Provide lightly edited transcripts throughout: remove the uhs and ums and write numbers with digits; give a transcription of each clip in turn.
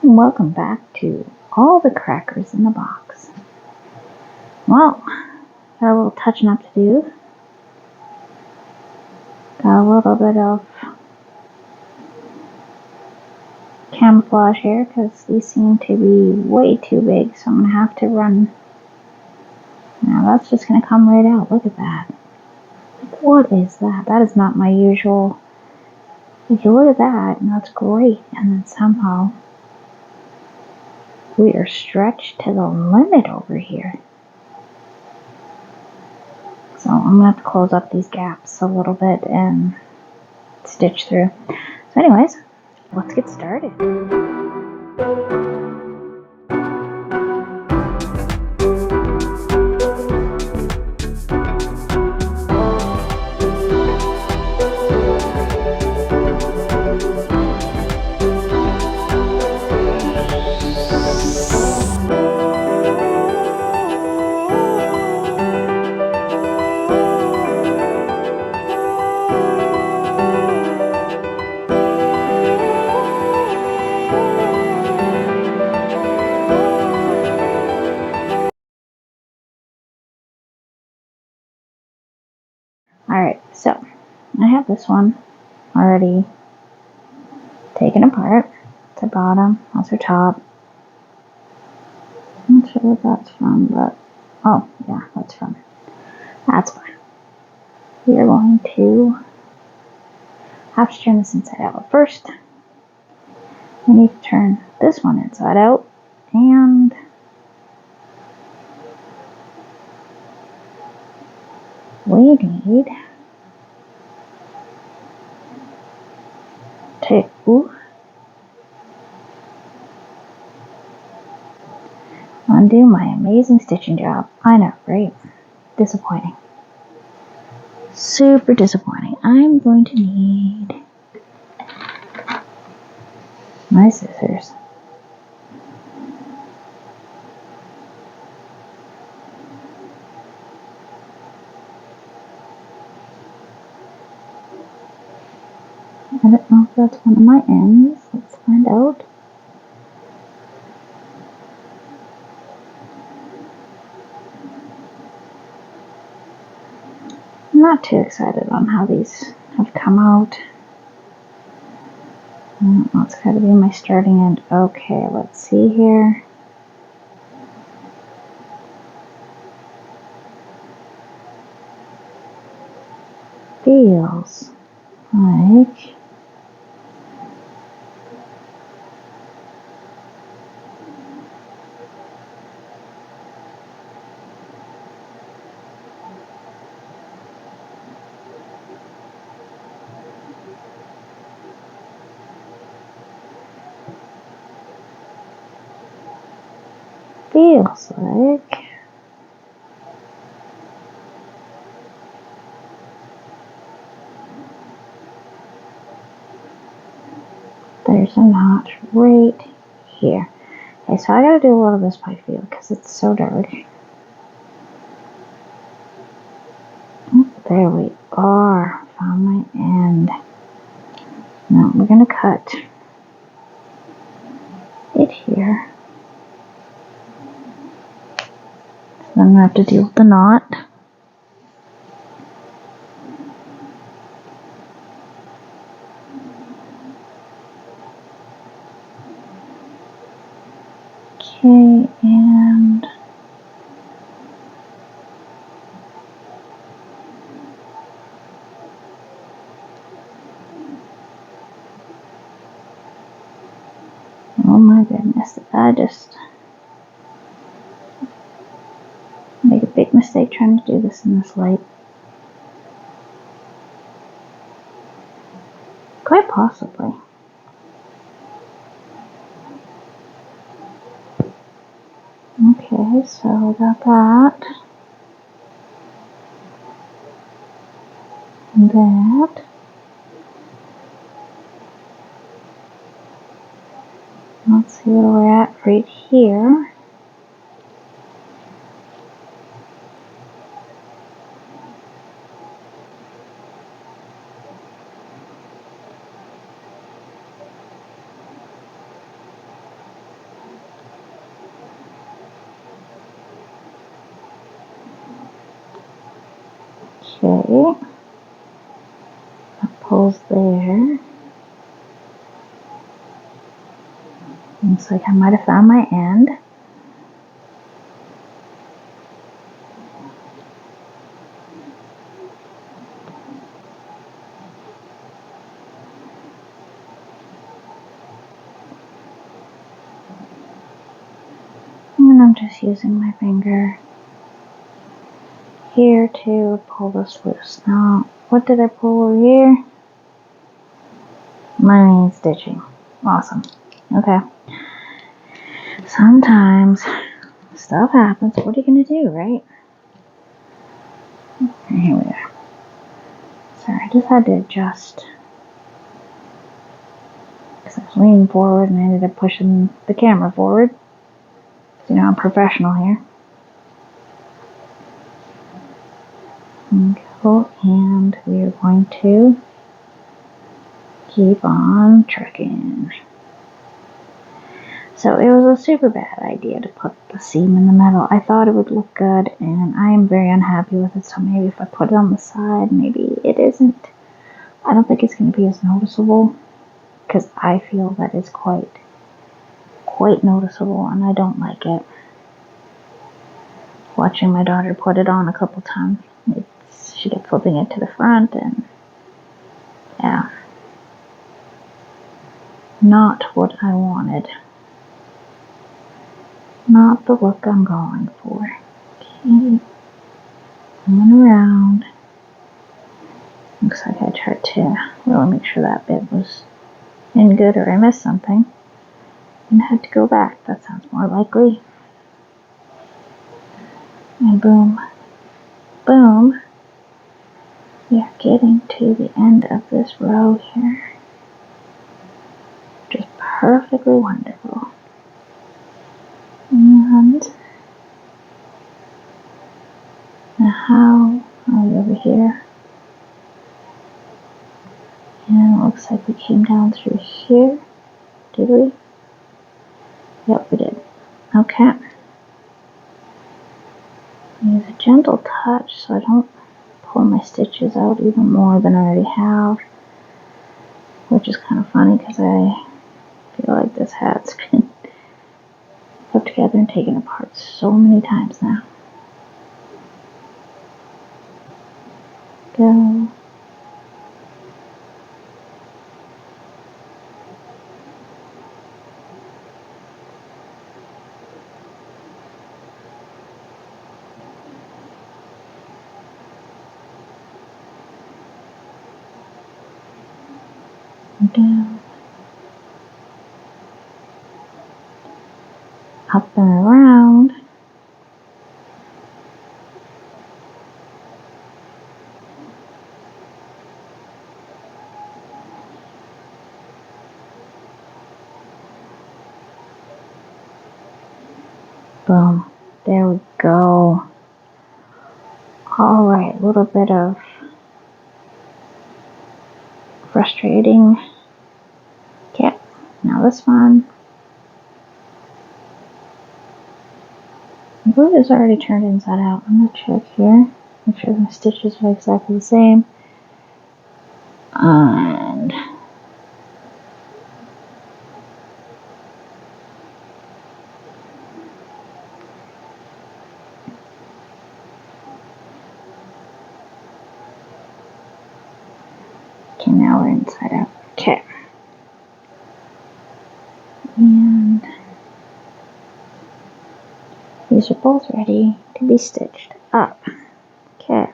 Welcome back to All the Crackers in the Box. Well, got a little touching up to do. Got a little bit of camouflage here because these seem to be way too big, so I'm going to have to run. Now that's just going to come right out. Look at that. What is that? That is not my usual. If you look at that, and that's great, and then somehow we are stretched to the limit over here. So I'm going to have to close up these gaps a little bit and stitch through. So anyways, let's get started. Alright, so I have this one already taken apart. It's her bottom, that's her top. I'm not sure what that's from, but oh yeah, that's fine. We are going to have to turn this inside out. First, we need to turn this one inside out, and we need to undo my amazing stitching job. I know, right? Disappointing. Super disappointing. I'm going to need my scissors. I don't know if that's one of my ends. Let's find out. I'm not too excited on how these have come out. That's got to be my starting end. Okay, let's see here. Feels like there's a notch right here. Okay, so I gotta do a lot of this by feel because it's so dark. Oh, there we are. Found my end. Now we're gonna cut it here. So then I'm gonna have to deal with the knot. Okay, and oh my goodness, I just made a big mistake trying to do this in this light. Quite possibly. Okay, so we got that. And that. Let's see where we're at right here. Okay. That pulls there. Looks like I might have found my end. And I'm just using my finger here to pull this loose. Now, what did I pull over here? Lining and stitching. Awesome. Okay. Sometimes stuff happens. What are you going to do, right? And here we are. Sorry, I just had to adjust. Because I was leaning forward and I ended up pushing the camera forward. You know, I'm professional here. And we are going to keep on trucking. So it was a super bad idea to put the seam in the middle. I thought it would look good, and I am very unhappy with it. So maybe if I put it on the side, maybe it isn't. I don't think it's going to be as noticeable, because I feel that it's quite noticeable, and I don't like it. Watching my daughter put it on a couple times, she kept flipping it to the front, and yeah, not what I wanted. Not the look I'm going for. Okay, coming around. Looks like I tried to really make sure that bit was in good, or I missed something and had to go back. That sounds more likely. And boom, boom. We are getting to the end of this row here. Just perfectly wonderful. And now how are we over here? And it looks like we came down through here. Did we? Yep, we did. Okay. Use a gentle touch so I don't pull my stitches out even more than I already have. Which is kind of funny because I feel like this hat's been put together and taken apart so many times now. Go. Down. Up and around. Boom. There we go. Alright, a little bit of frustrating. Okay, now this one. I believe it's already turned inside out. I'm going to check here. Make sure the stitches are exactly the same. And okay, now we're inside out. Okay. And these are both ready to be stitched up. Okay.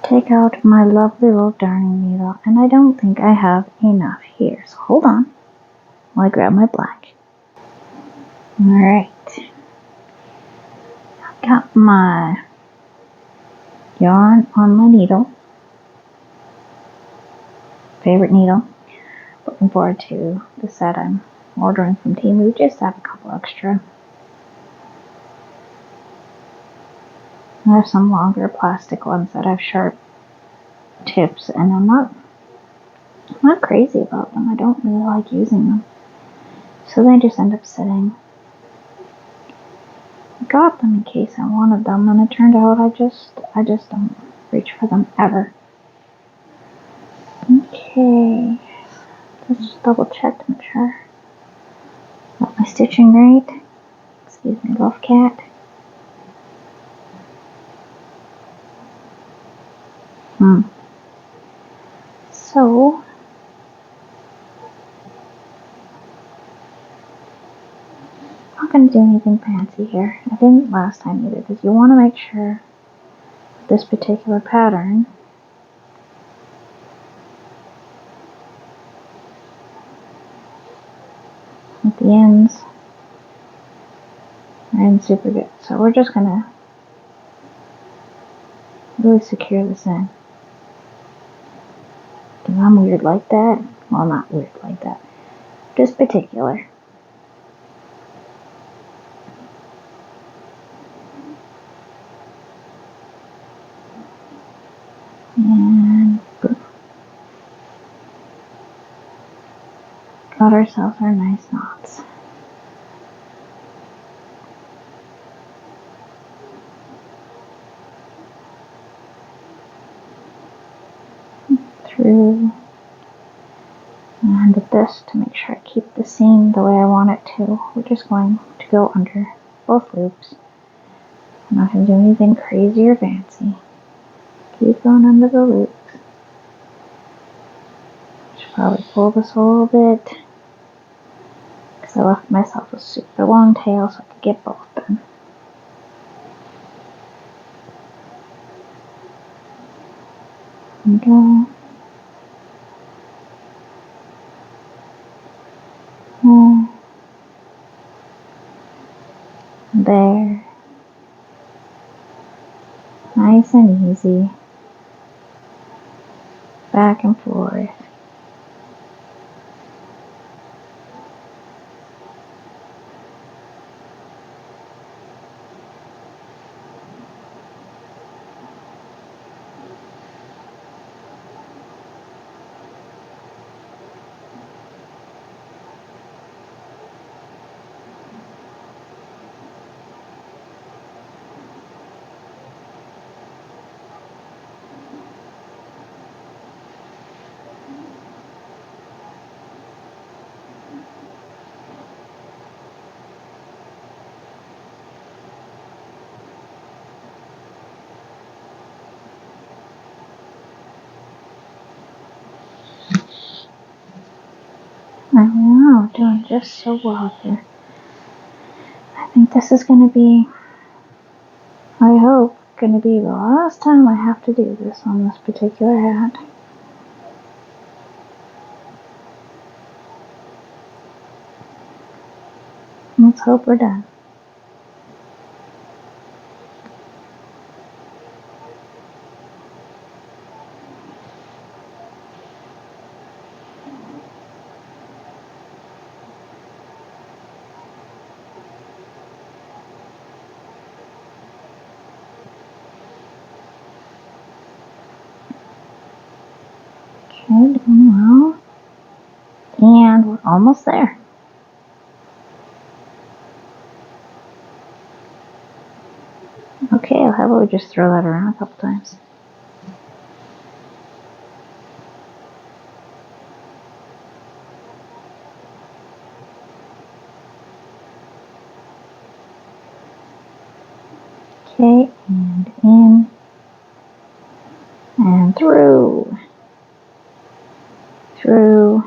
Take out my lovely little darning needle, and I don't think I have enough here. So hold on while I grab my black. Alright. I've got my yarn on my needle. Favorite needle. Looking forward to the set I'm ordering from Temu. Just have a couple extra. I have some longer plastic ones that have sharp tips, and I'm not crazy about them. I don't really like using them. So they just end up sitting. got them in case I wanted them, and it turned out I just don't reach for them ever. Okay, let's just double check to make sure. Got my stitching right. Excuse me, Love Cat. So, I'm not going to do anything fancy here. I didn't last time either, because you want to make sure this particular pattern at the ends are in super good. So we're just going to really secure this in. Because I'm weird like that. Well, not weird like that. Just particular. And boom. Got ourselves our nice knots. Through. And with this, to make sure I keep the seam the way I want it to, we're just going to go under both loops. I'm not going to do anything crazy or fancy. Keep going under the loops. Should probably pull this a little bit, because I left myself a super long tail so I could get both done. There we go. There. Nice and easy. Back and forth. I know, doing just so well here. I think this is going to be, I hope, going to be the last time I have to do this on this particular hat. Let's hope we're done. Okay, doing well. And we're almost there. Okay, how about we just throw that around a couple times. Okay, and in. And through. Through.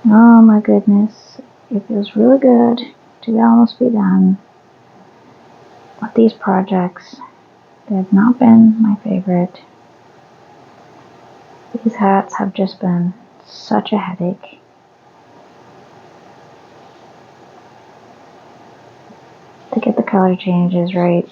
Oh my goodness. It feels really good to almost be done with these projects. They have not been my favorite. These hats have just been such a headache. To get the color changes right.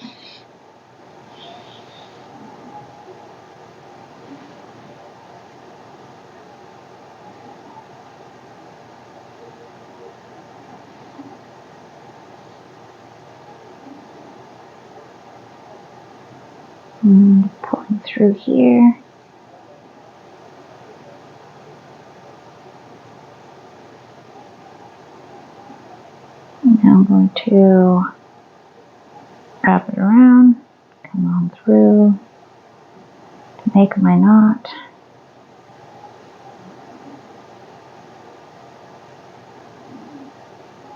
And pulling through here. Now I'm going to wrap it around, come on through to make my knot.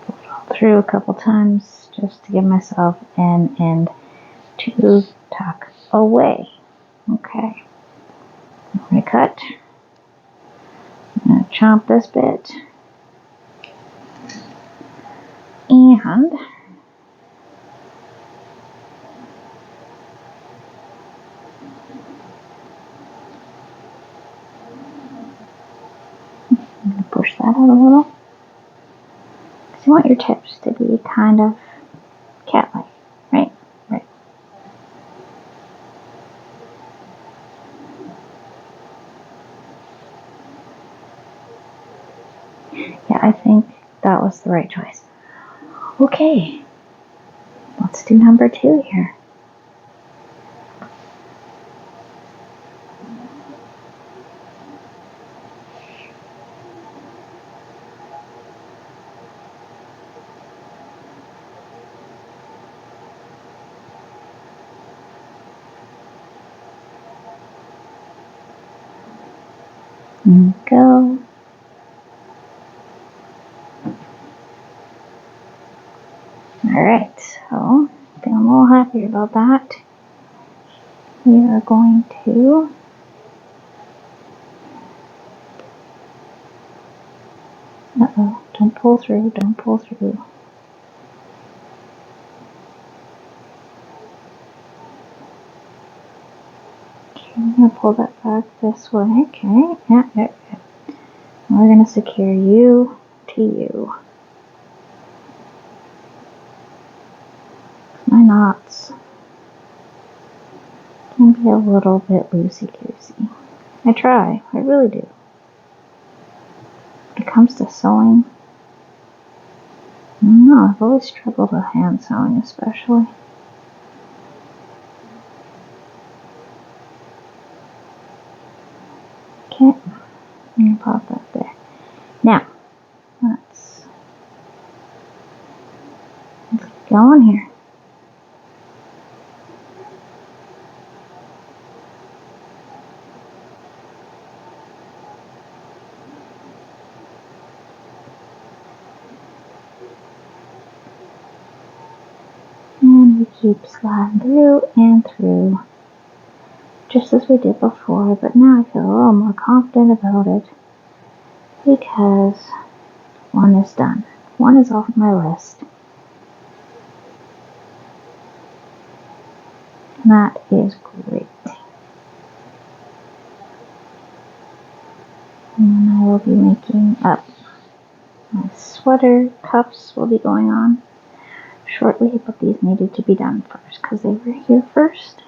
Pull it all through a couple times just to give myself an end to tuck away. Okay, I'm going to cut. I'm going to chomp this bit. And I'm going to push that out a little. Because you want your tips to be kind of cat-like, right? Right. Yeah, I think that was the right choice. Okay, let's do number 2 here. There we go. Alright, so feeling a little happier about that. We are going to don't pull through, don't pull through. Okay, I'm going to pull that back this way. Okay, yeah. We're going to secure you to you. My knots can be a little bit loosey-goosey. I try, I really do. When it comes to sewing, I don't know, I've always struggled with hand sewing especially. Okay, I'm going to pop that there. Now, let's get going here. And we keep sliding through and through, just as we did before, but now I feel a little more confident about it because one is done. One is off my list. And that is great. And I will be making up my sweater. Cuffs will be going on shortly, but these needed to be done first because they were here first.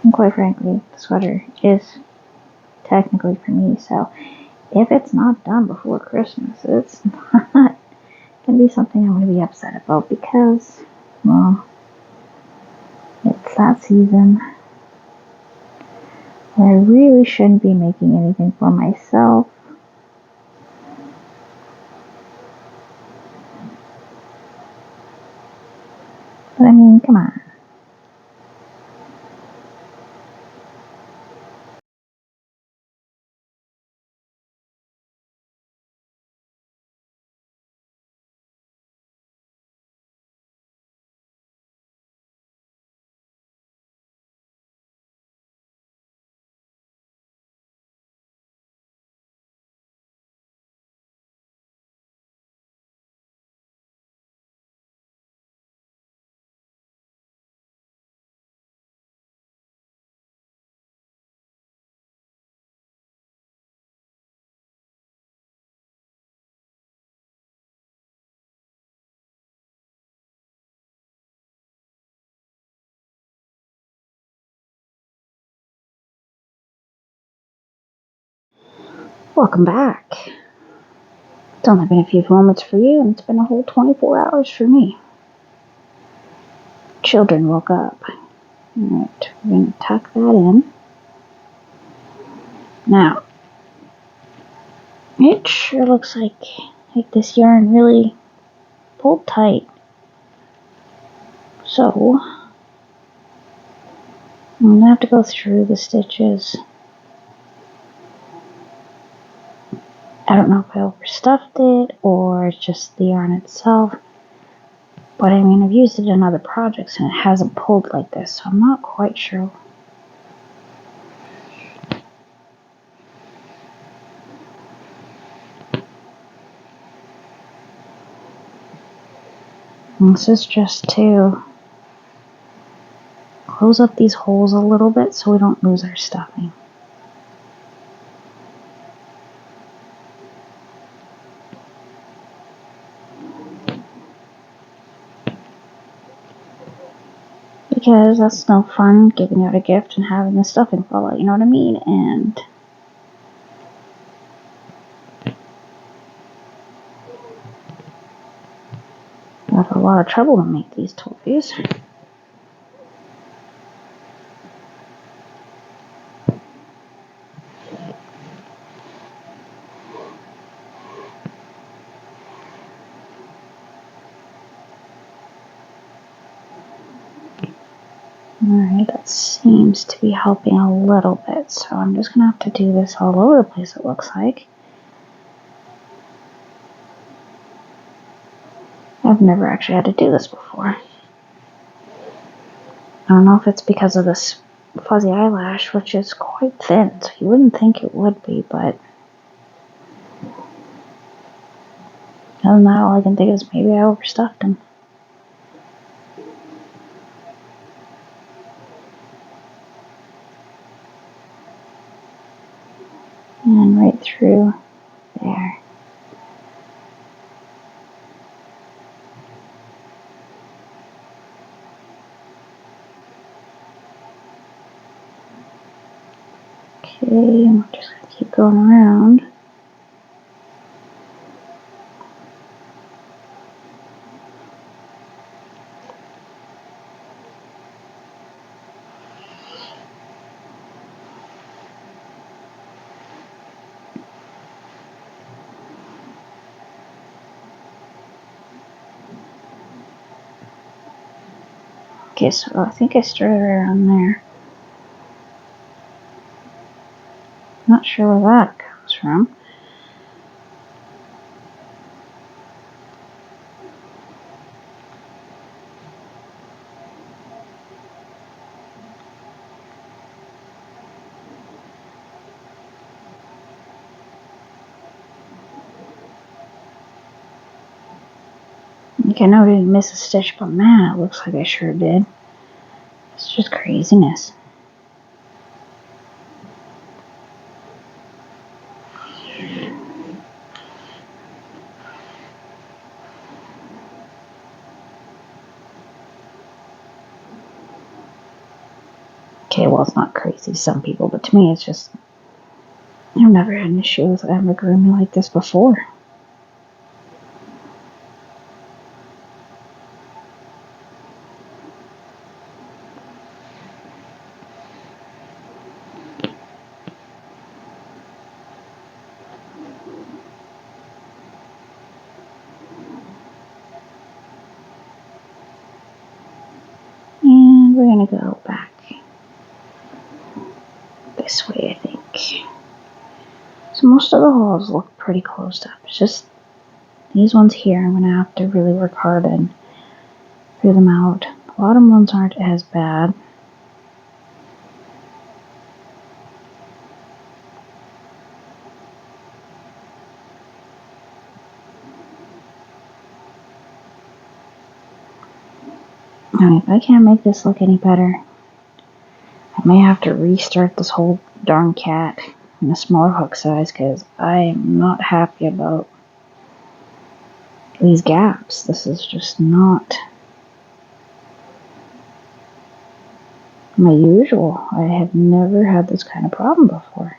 And quite frankly, the sweater is technically for me, so if it's not done before Christmas, it's not going to be something I'm going to be upset about because, well, it's that season where I really shouldn't be making anything for myself. But I mean, come on. Welcome back. It's only been a few moments for you, and it's been a whole 24 hours for me. Children woke up. Alright, we're going to tuck that in. Now, It sure looks like this yarn really pulled tight. So I'm gonna have to go through the stitches. I don't know if I overstuffed it or it's just the yarn itself. But I mean, I've used it in other projects and it hasn't pulled like this, so I'm not quite sure. And this is just to close up these holes a little bit so we don't lose our stuffing. Because that's no fun giving out a gift and having the stuffing fall out, you know what I mean? And I have a lot of trouble to make these toys. Alright, that seems to be helping a little bit, so I'm just gonna have to do this all over the place, it looks like. I've never actually had to do this before. I don't know if it's because of this fuzzy eyelash, which is quite thin, so you wouldn't think it would be, but other than that, all I can think is maybe I overstuffed him. And right through there. Okay, and we're just gonna keep going around. Okay, so I think I started around there. Not sure where that comes from. I know I didn't miss a stitch, but man, it looks like I sure did. It's just craziness. Okay, well, it's not crazy to some people, but to me, it's just, I've never had an issue with amigurumi like this before. And we're gonna go back this way, I think. So most of the holes look pretty closed up. It's just these ones here, I'm gonna have to really work hard and figure them out. The bottom ones aren't as bad. Now, if I can't make this look any better, I may have to restart this whole darn cat in a smaller hook size because I am not happy about these gaps. This is just not my usual. I have never had this kind of problem before.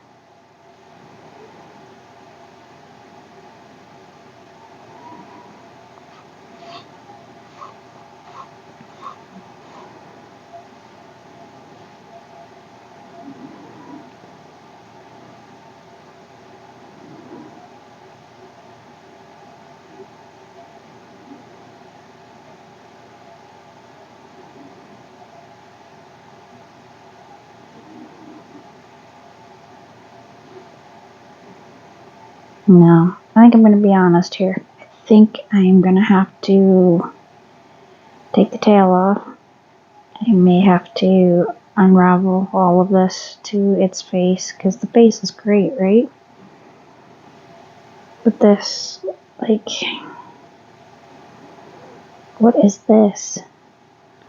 No, I think I'm going to be honest here. I think I'm going to have to take the tail off. I may have to unravel all of this to its face, because the face is great, right? But this, like, what is this?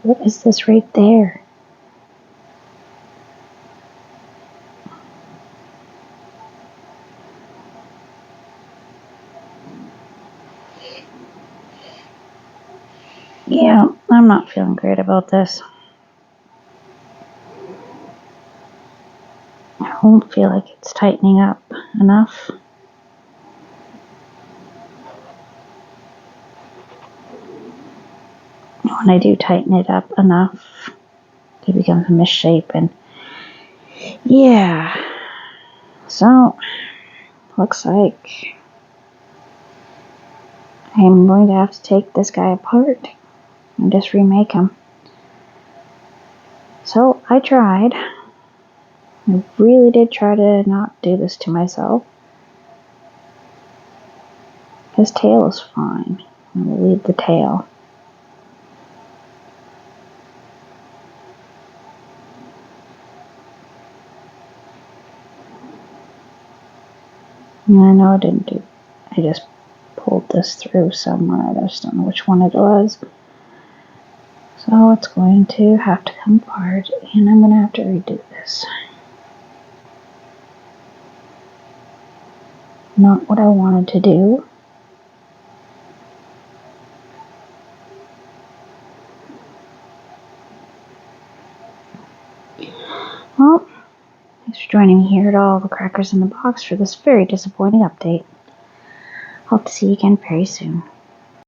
What is this right there? Yeah, I'm not feeling great about this. I don't feel like it's tightening up enough. When I do tighten it up enough, it becomes a misshapen. Yeah. So, looks like I'm going to have to take this guy apart and just remake him. So, I tried. I really did try to not do this to myself. His tail is fine. I will leave the tail. And I know I didn't do. I just pulled this through somewhere. I just don't know which one it was. So it's going to have to come apart, and I'm going to have to redo this. Not what I wanted to do. Well, thanks for joining me here at All the Crackers in the Box for this very disappointing update. Hope to see you again very soon.